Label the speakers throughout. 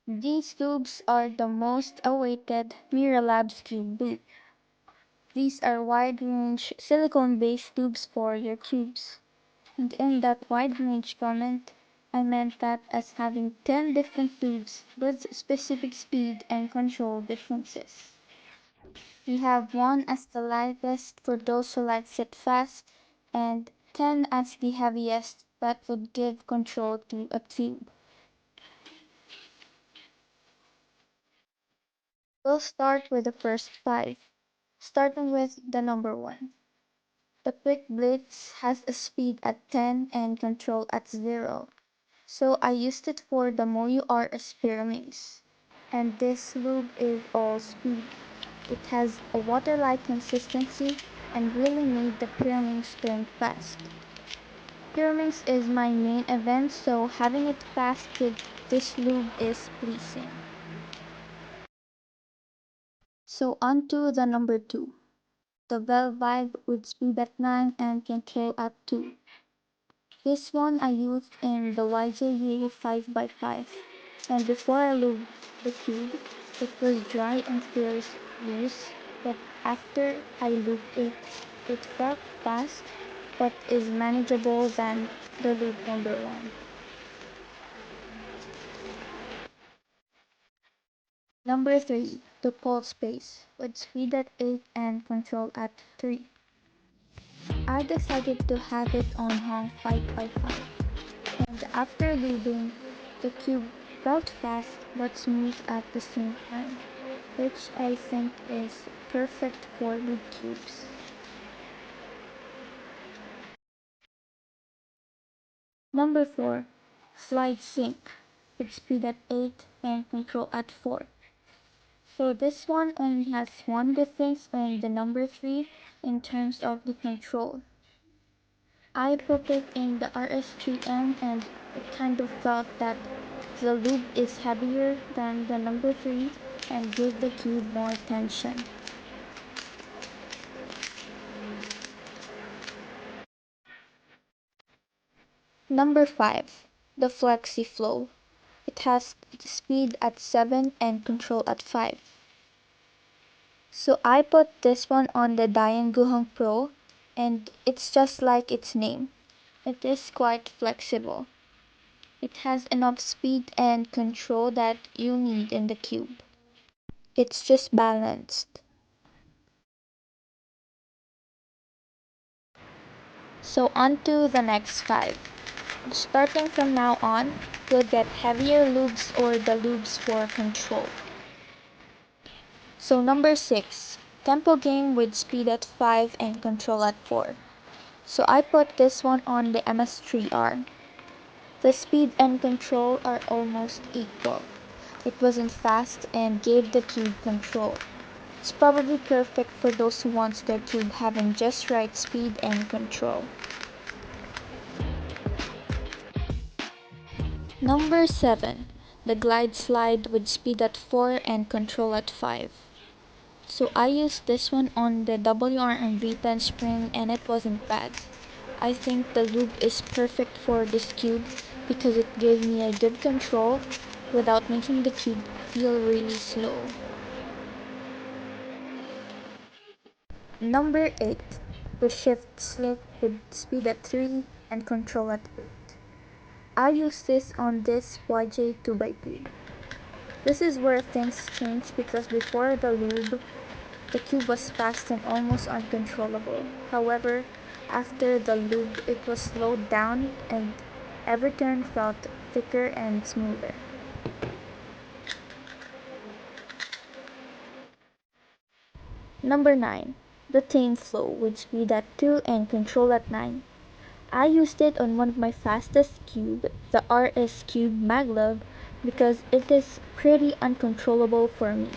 Speaker 1: These tubes are the most awaited MiraLabs cube boot. These are wide-range silicone-based tubes for your cubes. And in that wide-range comment, I meant that as having 10 different tubes with specific speed and control differences. We have 1 as the lightest for those who like it fast, and 10 as the heaviest that would give control to a cube. We'll start with the first 5, starting with the number 1. The Quick Blitz has a speed at 10 and control at 0, so I used it for the more you are experiments. And this lube is all speed. It has a water-like consistency and really made the peelings turn fast. Peelings is my main event, so having it fast with this lube is pleasing. So on to the number 2. The Bell Vibe with speed at 9 and control at 2. This one I used in the YJU 5x5, and before I lubed the cube, it was dry and feels loose, but after I lubed it, it felt fast, but is manageable than the lube number 1. Number 3, the Pulse Space with speed at 8 and control at 3. I decided to have it on Hong 5x5, and after lubing, the cube felt fast but smooth at the same time, which I think is perfect for lube cubes. Number 4, Slide Sync with speed at 8 and control at 4. So this one only has one difference in the number 3 in terms of the control. I put it in the RS3M and it kind of felt that the lube is heavier than the number 3 and gives the cube more tension. Number 5, the Flexi Flow. It has speed at 7 and control at 5. So I put this one on the Dian Guhong Pro, and it's just like its name. It is quite flexible. It has enough speed and control that you need in the cube. It's just balanced. So on to the next 5. Starting from now on, you'll get heavier lubes or the lubes for control. So number 6, Tempo Game with speed at 5 and control at 4. So I put this one on the MS3R. The speed and control are almost equal. It wasn't fast and gave the cube control. It's probably perfect for those who want their cube having just right speed and control. Number 7, the Glide Slide with speed at 4 and control at 5. So I used this one on the WRM V10 spring and it wasn't bad. I think the lube is perfect for this cube because it gave me a good control without making the cube feel really slow. Number 8, the Shift Slick with speed at 3 and control at 8. I use this on this YJ 2x2. This is where things change because before the lube, the cube was fast and almost uncontrollable. However, after the lube, it was slowed down and every turn felt thicker and smoother. Number 9, the Tame Flow with speed at 2 and control at 9. I used it on one of my fastest cube, the RS Cube Maglove, because it is pretty uncontrollable for me.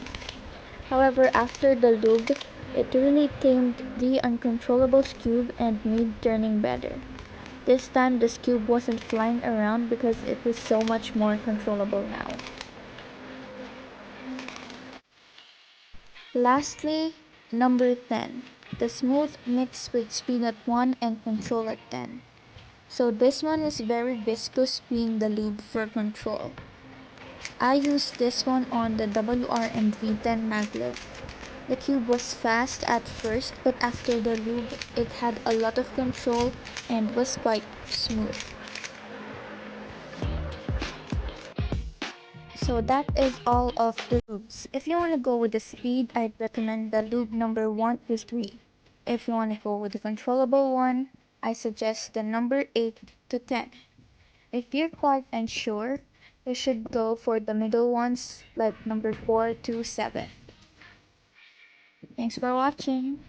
Speaker 1: However, after the lube, it really tamed the uncontrollable cube and made turning better. This time the cube wasn't flying around because it was so much more controllable now. Lastly, number 10, the Smooth Mix with speed at 1 and control at 10. So this one is very viscous being the lube for control. I used this one on the WRMV10 maglev. The cube was fast at first, but after the lube, it had a lot of control and was quite smooth. So that is all of the lubes. If you want to go with the speed, I'd recommend the lube number 1 to 3. If you want to go with the controllable one, I suggest the number 8 to 10. If you're quite unsure, you should go for the middle ones like number 4 to 7. Thanks for watching.